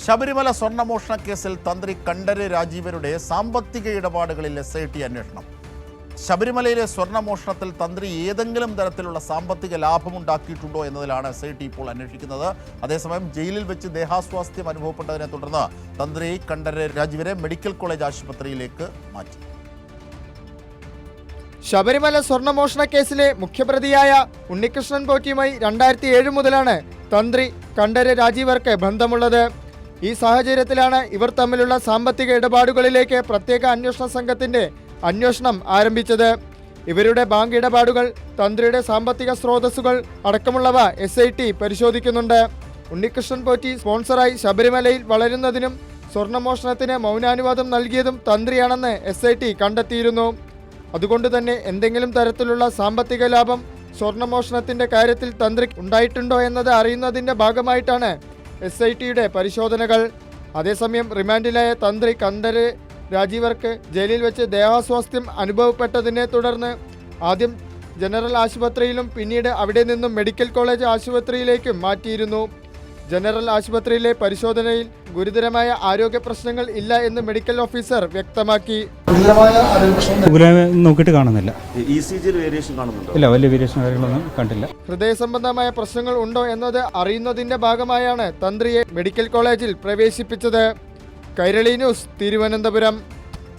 ശബരിമല സ്വർണ്ണമോഷണ കേസിൽ തന്ത്രി കണ്ഠര് രാജീവരുടെ സാമ്പത്തിക ഇടപാടുകളിൽ SIT അന്വേഷണം. ശബരിമലയിലെ സ്വർണ്ണമോഷണത്തിൽ തന്ത്രി ഏതെങ്കിലും തരത്തിലുള്ള സാമ്പത്തിക ലാഭമുണ്ടാക്കിയിട്ടുണ്ടോ എന്നതിലാണ് SIT ഇപ്പോൾ അന്വേഷിക്കുന്നത്. അതേസമയം ജയിലിൽ വെച്ച് ദേഹാസ്വാസ്ഥ്യം അനുഭവപ്പെട്ടതിനെ തുടർന്ന് തന്ത്രി കണ്ഠര് രാജീവരെ മെഡിക്കൽ കോളേജ് ആശുപത്രിയിലേക്ക് മാറ്റി. ശബരിമല സ്വർണ്ണമോഷണ കേസിലെ മുഖ്യപ്രതിയായ ഉണ്ണികൃഷ്ണൻ പോറ്റിയുമായി 2007 മുതലാണ് തന്ത്രി കണ്ഠര് രാജീവർക്ക് ബന്ധമുള്ളത്. ഈ സാഹചര്യത്തിലാണ് ഇവർ തമ്മിലുള്ള സാമ്പത്തിക ഇടപാടുകളിലേക്ക് പ്രത്യേക അന്വേഷണ സംഘത്തിന്റെ അന്വേഷണം ആരംഭിച്ചത്. ഇവരുടെ ബാങ്ക് ഇടപാടുകൾ, തന്ത്രിയുടെ സാമ്പത്തിക സ്രോതസ്സുകൾ അടക്കമുള്ളവ SIT പരിശോധിക്കുന്നുണ്ട്. ഉണ്ണികൃഷ്ണൻ പോറ്റി സ്പോൺസറായി ശബരിമലയിൽ വളരുന്നതിനും സ്വർണ്ണമോഷണത്തിന് മൗനാനുവാദം നൽകിയതും തന്ത്രിയാണെന്ന് SIT കണ്ടെത്തിയിരുന്നു. അതുകൊണ്ട് തന്നെ എന്തെങ്കിലും തരത്തിലുള്ള സാമ്പത്തിക ലാഭം സ്വർണ്ണമോഷണത്തിന്റെ കാര്യത്തിൽ തന്ത്രി ഉണ്ടായിട്ടുണ്ടോ എന്നത് അറിയുന്നതിന്റെ ഭാഗമായിട്ടാണ് SITയുടെ പരിശോധനകൾ. അതേസമയം റിമാൻഡിലായ തന്ത്രി കണ്ഠര് രാജീവർക്ക് ജയിലിൽ വെച്ച് ദേഹാസ്വാസ്ഥ്യം അനുഭവപ്പെട്ടതിനെ തുടർന്ന് ആദ്യം ജനറൽ ആശുപത്രിയിലും പിന്നീട് അവിടെ നിന്നും മെഡിക്കൽ കോളേജ് ആശുപത്രിയിലേക്കും മാറ്റിയിരുന്നു. ജനറൽ ആശുപത്രിയിലെ പരിശോധനയിൽ ഗുരുതരമായ ആരോഗ്യ പ്രശ്നങ്ങൾ ഇല്ല എന്ന് മെഡിക്കൽ ഓഫീസർ വ്യക്തമാക്കി. നോക്കിയിട്ട് കാണുന്നില്ല. ഇല്ല, വലിയ വേരിയേഷൻ കാര്യങ്ങളൊന്നും കണ്ടില്ല. ഹൃദയ സംബന്ധമായ പ്രശ്നങ്ങൾ ഉണ്ടോ എന്നത് അറിയുന്നതിന്റെ ഭാഗമായാണ് തന്ത്രിയെ മെഡിക്കൽ കോളേജിൽ പ്രവേശിപ്പിച്ചത്. കൈരളി ന്യൂസ്, തിരുവനന്തപുരം.